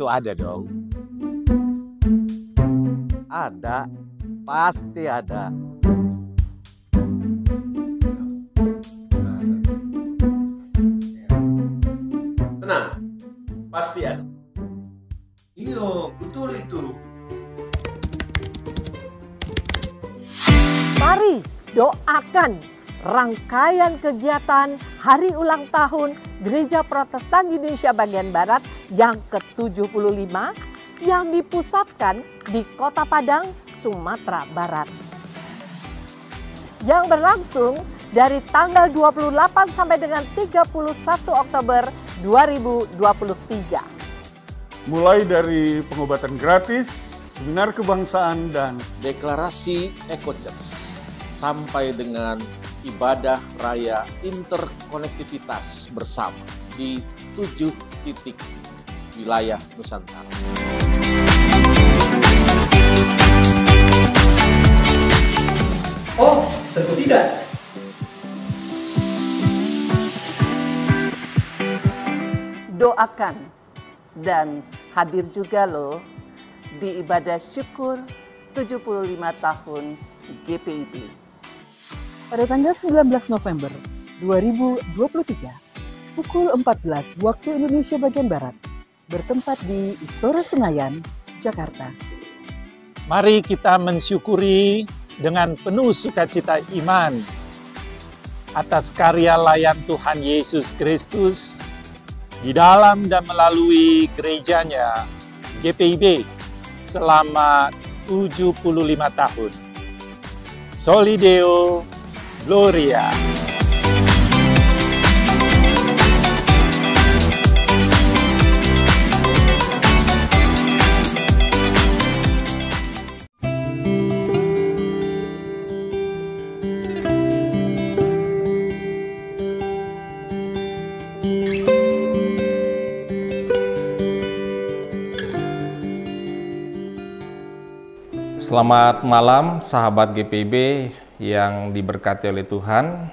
Tentu ada dong. Ada, pasti ada. Tenang, pasti ada. Iya, betul itu. Mari doakan rangkaian kegiatan Hari Ulang Tahun Gereja Protestan Indonesia Bagian Barat yang ke-75 yang dipusatkan di Kota Padang, Sumatera Barat. Yang berlangsung dari tanggal 28 sampai dengan 31 Oktober 2023. Mulai dari pengobatan gratis, seminar kebangsaan, dan Deklarasi Eco-Church sampai dengan ibadah raya interkonektivitas bersama di 7 titik wilayah Nusantara. Oh, tentu tidak. Doakan dan hadir juga loh di ibadah syukur 75 tahun GPIB. Pada tanggal 19 November 2023, pukul 14 waktu Indonesia bagian Barat, bertempat di Istora Senayan, Jakarta. Mari kita mensyukuri dengan penuh sukacita iman atas karya layan Tuhan Yesus Kristus di dalam dan melalui gerejanya GPIB selama 75 tahun. Soli Deo Gloria. Selamat malam sahabat GPIB yang diberkati oleh Tuhan.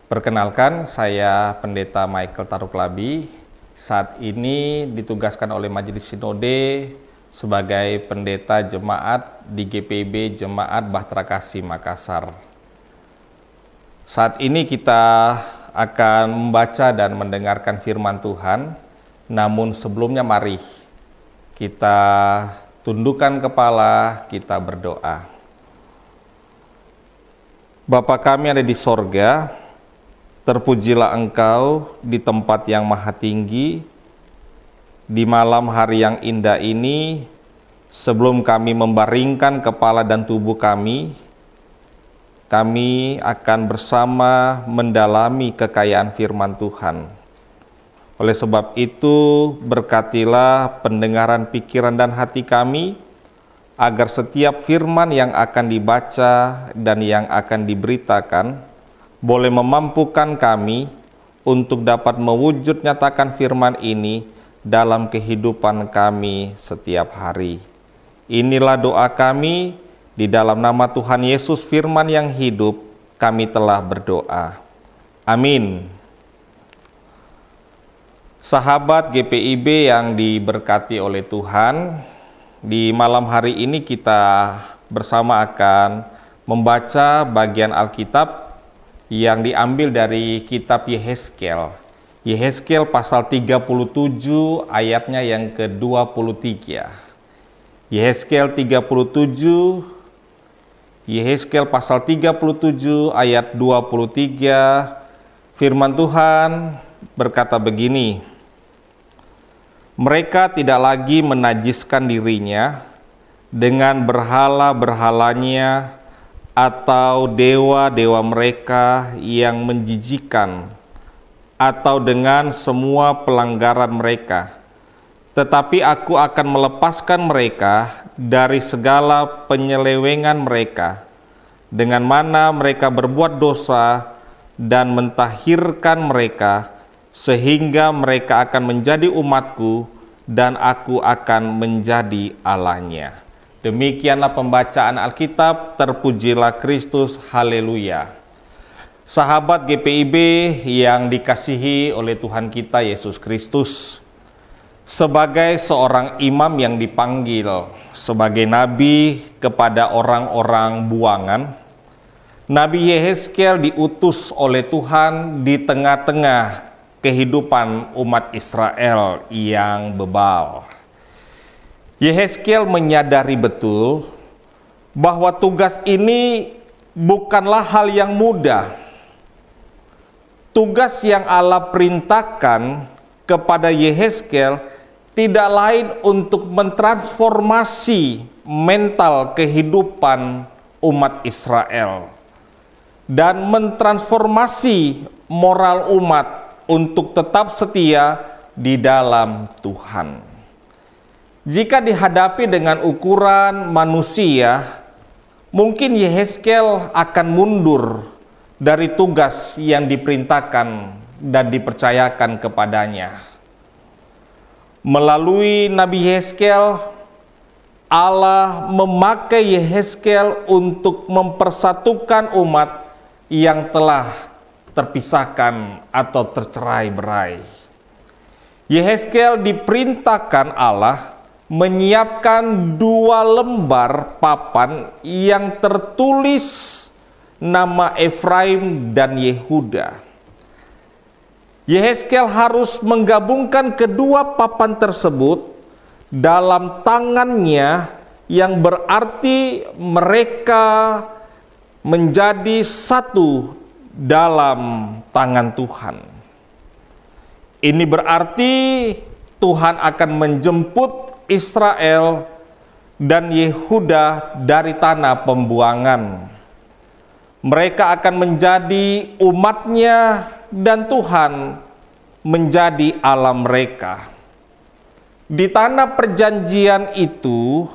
Perkenalkan, saya Pendeta Michael Taruklabi. Saat ini ditugaskan oleh Majelis Sinode sebagai pendeta jemaat di GPIB Jemaat Bahtera Kasih Makassar. Saat ini kita akan membaca dan mendengarkan firman Tuhan. Namun sebelumnya mari kita tundukkan kepala, kita berdoa. Bapa kami ada di sorga, terpujilah Engkau di tempat yang maha tinggi. Di malam hari yang indah ini, sebelum kami membaringkan kepala dan tubuh kami akan bersama mendalami kekayaan firman Tuhan. Oleh sebab itu, berkatilah pendengaran pikiran dan hati kami, agar setiap firman yang akan dibaca dan yang akan diberitakan boleh memampukan kami untuk dapat mewujud nyatakan firman ini dalam kehidupan kami setiap hari. Inilah doa kami, di dalam nama Tuhan Yesus firman yang hidup, kami telah berdoa. Amin. Sahabat GPIB yang diberkati oleh Tuhan, di malam hari ini kita bersama akan membaca bagian Alkitab yang diambil dari kitab Yehezkiel. Yehezkiel pasal 37 ayatnya yang ke-23. Yehezkiel pasal 37 ayat 23, firman Tuhan berkata begini, mereka tidak lagi menajiskan dirinya dengan berhala-berhalanya atau dewa-dewa mereka yang menjijikan, atau dengan semua pelanggaran mereka. Tetapi aku akan melepaskan mereka dari segala penyelewengan mereka, dengan mana mereka berbuat dosa, dan mentahirkan mereka, sehingga mereka akan menjadi umatku dan aku akan menjadi Allahnya. Demikianlah pembacaan Alkitab, terpujilah Kristus, haleluya. Sahabat GPIB yang dikasihi oleh Tuhan kita Yesus Kristus, sebagai seorang imam yang dipanggil sebagai nabi kepada orang-orang buangan, Nabi Yehezkiel diutus oleh Tuhan di tengah-tengah kehidupan umat Israel yang bebal. Yehezkiel menyadari betul bahwa tugas ini bukanlah hal yang mudah. Tugas yang Allah perintahkan kepada Yehezkiel tidak lain untuk mentransformasi mental kehidupan umat Israel dan mentransformasi moral umat untuk tetap setia di dalam Tuhan. Jika dihadapi dengan ukuran manusia, mungkin Yehezkiel akan mundur dari tugas yang diperintahkan dan dipercayakan kepadanya. Melalui Nabi Yehezkiel, Allah memakai Yehezkiel untuk mempersatukan umat yang telah terpisahkan atau tercerai-berai. Yehezkiel diperintahkan Allah menyiapkan 2 lembar papan yang tertulis nama Efraim dan Yehuda. Yehezkiel harus menggabungkan kedua papan tersebut dalam tangannya, yang berarti mereka menjadi satu dalam tangan Tuhan. Ini berarti Tuhan akan menjemput Israel dan Yehuda dari tanah pembuangan. Mereka akan menjadi umatnya dan Tuhan menjadi Allah mereka. Di tanah perjanjian itu,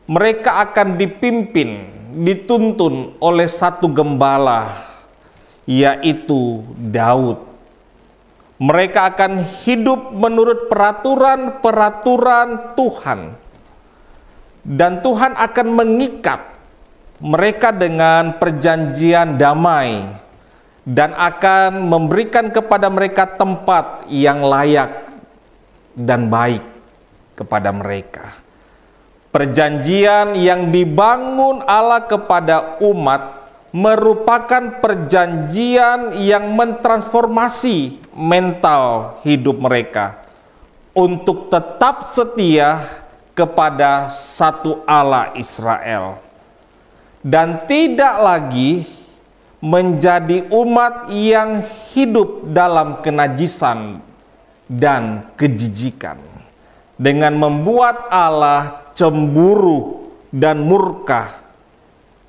mereka akan dipimpin, dituntun oleh satu gembala, yaitu Daud. Mereka akan hidup menurut peraturan-peraturan Tuhan. Dan Tuhan akan mengikat mereka dengan perjanjian damai dan akan memberikan kepada mereka tempat yang layak dan baik kepada mereka. Perjanjian yang dibangun Allah kepada umat merupakan perjanjian yang mentransformasi mental hidup mereka untuk tetap setia kepada satu Allah Israel dan tidak lagi menjadi umat yang hidup dalam kenajisan dan kejijikan, dengan membuat Allah cemburu dan murka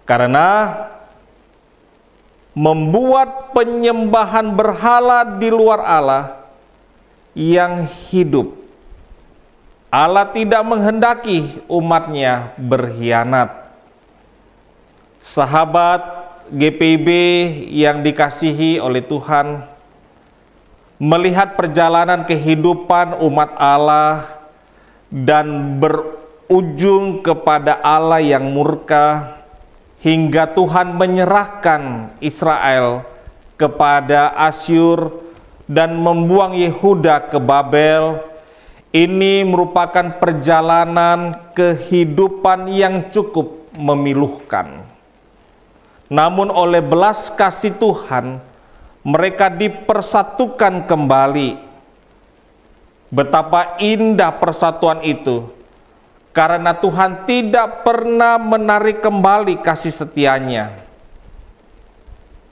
karena membuat penyembahan berhala di luar Allah yang hidup. Allah tidak menghendaki umatnya berkhianat. Sahabat GPIB yang dikasihi oleh Tuhan, melihat perjalanan kehidupan umat Allah dan berujung kepada Allah yang murka, hingga Tuhan menyerahkan Israel kepada Asyur dan membuang Yehuda ke Babel. Ini merupakan perjalanan kehidupan yang cukup memilukan. Namun oleh belas kasih Tuhan, mereka dipersatukan kembali. Betapa indah persatuan itu, karena Tuhan tidak pernah menarik kembali kasih setianya.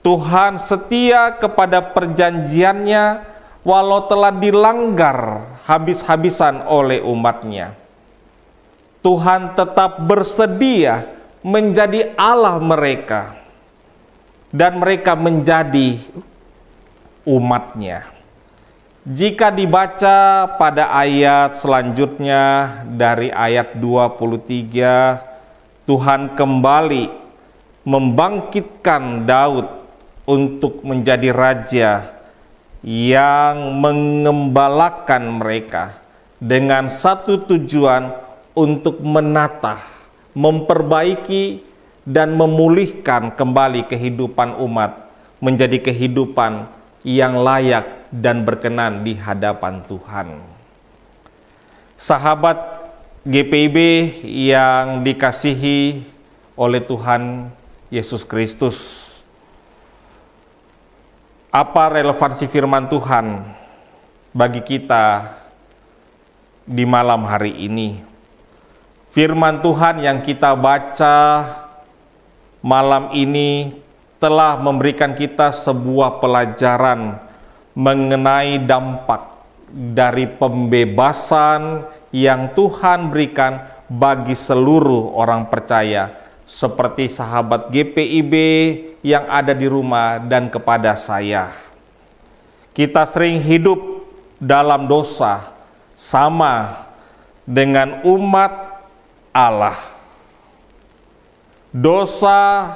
Tuhan setia kepada perjanjiannya walau telah dilanggar habis-habisan oleh umatnya. Tuhan tetap bersedia menjadi Allah mereka dan mereka menjadi umatnya. Jika dibaca pada ayat selanjutnya dari ayat 23, Tuhan kembali membangkitkan Daud untuk menjadi raja yang mengembalakan mereka dengan satu tujuan untuk menata, memperbaiki dan memulihkan kembali kehidupan umat menjadi kehidupan yang layak dan berkenan di hadapan Tuhan. Sahabat GPIB yang dikasihi oleh Tuhan Yesus Kristus, apa relevansi firman Tuhan bagi kita di malam hari ini? Firman Tuhan yang kita baca malam ini telah memberikan kita sebuah pelajaran mengenai dampak dari pembebasan yang Tuhan berikan bagi seluruh orang percaya, seperti sahabat GPIB yang ada di rumah dan kepada saya. Kita sering hidup dalam dosa sama dengan umat Allah. Dosa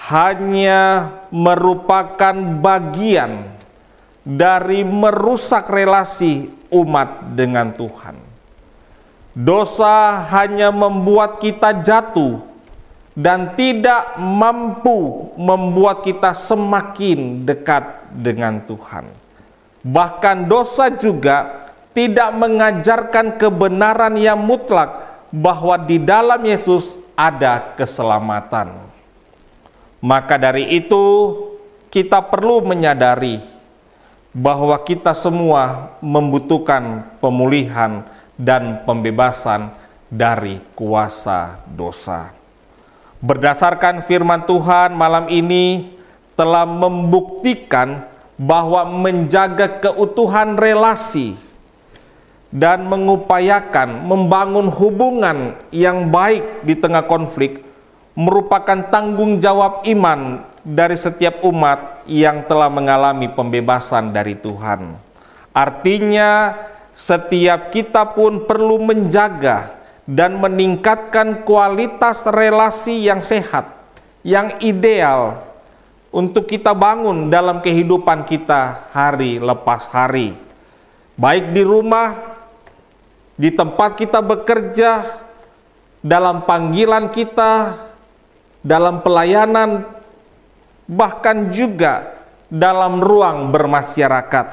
hanya merupakan bagian dari merusak relasi umat dengan Tuhan. Dosa hanya membuat kita jatuh dan tidak mampu membuat kita semakin dekat dengan Tuhan. Bahkan dosa juga tidak mengajarkan kebenaran yang mutlak bahwa di dalam Yesus ada keselamatan. Maka dari itu kita perlu menyadari bahwa kita semua membutuhkan pemulihan dan pembebasan dari kuasa dosa. Berdasarkan firman Tuhan malam ini telah membuktikan bahwa menjaga keutuhan relasi dan mengupayakan membangun hubungan yang baik di tengah konflik merupakan tanggung jawab iman dari setiap umat yang telah mengalami pembebasan dari Tuhan. Artinya, setiap kita pun perlu menjaga dan meningkatkan kualitas relasi yang sehat, yang ideal untuk kita bangun dalam kehidupan kita hari lepas hari. Baik di rumah, di tempat kita bekerja, dalam panggilan kita, dalam pelayanan, bahkan juga dalam ruang bermasyarakat.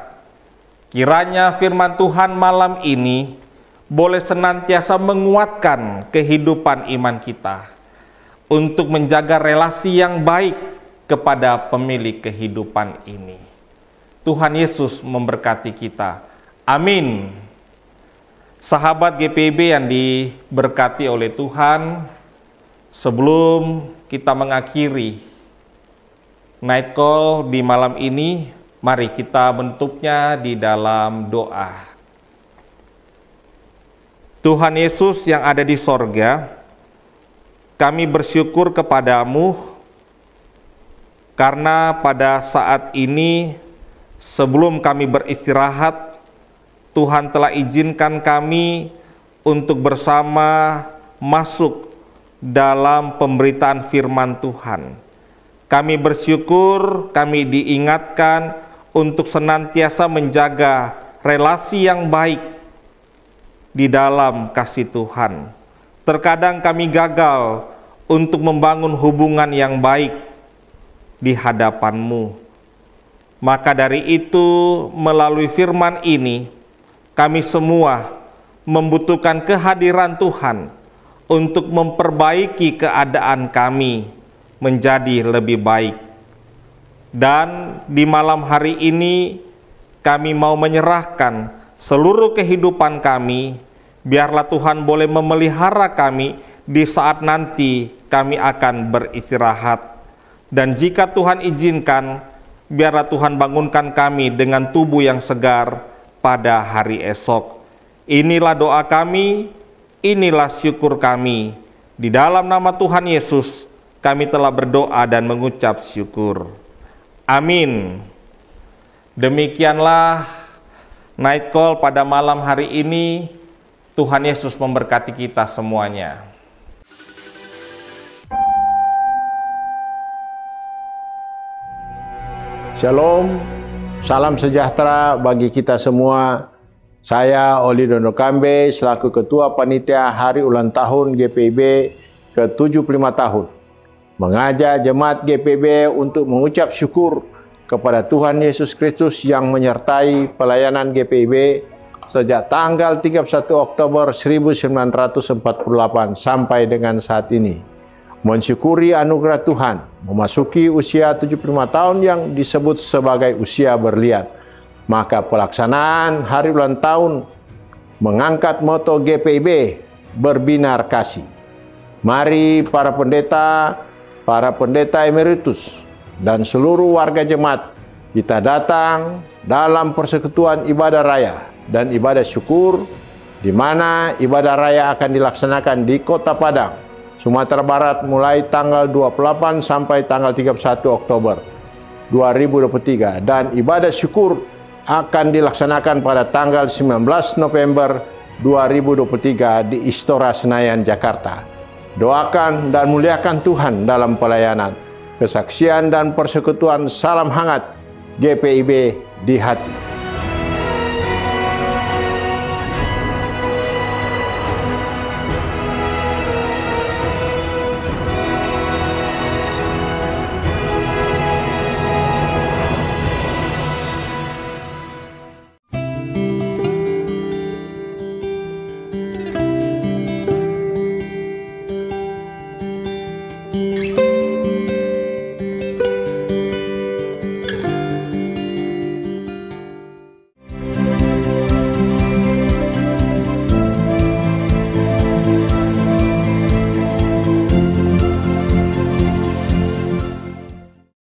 Kiranya firman Tuhan malam ini boleh senantiasa menguatkan kehidupan iman kita untuk menjaga relasi yang baik kepada pemilik kehidupan ini. Tuhan Yesus memberkati kita. Amin. Sahabat GPIB yang diberkati oleh Tuhan, sebelum kita mengakhiri Night Call di malam ini, mari kita bentuknya di dalam doa. Tuhan Yesus yang ada di sorga, kami bersyukur kepadamu karena pada saat ini sebelum kami beristirahat, Tuhan telah izinkan kami untuk bersama masuk dalam pemberitaan firman Tuhan. Kami bersyukur, kami diingatkan untuk senantiasa menjaga relasi yang baik di dalam kasih Tuhan. Terkadang kami gagal untuk membangun hubungan yang baik di hadapan-Mu. Maka dari itu, melalui firman ini, kami semua membutuhkan kehadiran Tuhan untuk memperbaiki keadaan kami menjadi lebih baik. Dan di malam hari ini kami mau menyerahkan seluruh kehidupan kami, biarlah Tuhan boleh memelihara kami di saat nanti kami akan beristirahat. Dan jika Tuhan izinkan, biarlah Tuhan bangunkan kami dengan tubuh yang segar pada hari esok. Inilah doa kami, inilah syukur kami. Di dalam nama Tuhan Yesus kami telah berdoa dan mengucap syukur. Amin. Demikianlah Night Call pada malam hari ini. Tuhan Yesus memberkati kita semuanya. Shalom, salam sejahtera bagi kita semua. Saya Oli Dono Kambe selaku Ketua Panitia Hari Ulang Tahun GPIB ke-75 tahun. Mengajak jemaat GPIB untuk mengucap syukur kepada Tuhan Yesus Kristus yang menyertai pelayanan GPIB sejak tanggal 31 Oktober 1948 sampai dengan saat ini. Mensyukuri anugerah Tuhan, memasuki usia 75 tahun yang disebut sebagai usia berlian. Maka pelaksanaan hari ulang tahun mengangkat moto GPIB, berbinar kasih. Mari para pendeta emeritus, dan seluruh warga jemaat, kita datang dalam persekutuan ibadah raya dan ibadah syukur, di mana ibadah raya akan dilaksanakan di Kota Padang, Sumatera Barat mulai tanggal 28 sampai tanggal 31 Oktober 2023, dan ibadah syukur akan dilaksanakan pada tanggal 19 November 2023 di Istora Senayan, Jakarta. Doakan dan muliakan Tuhan dalam pelayanan, kesaksian dan persekutuan. Salam hangat GPIB di hati.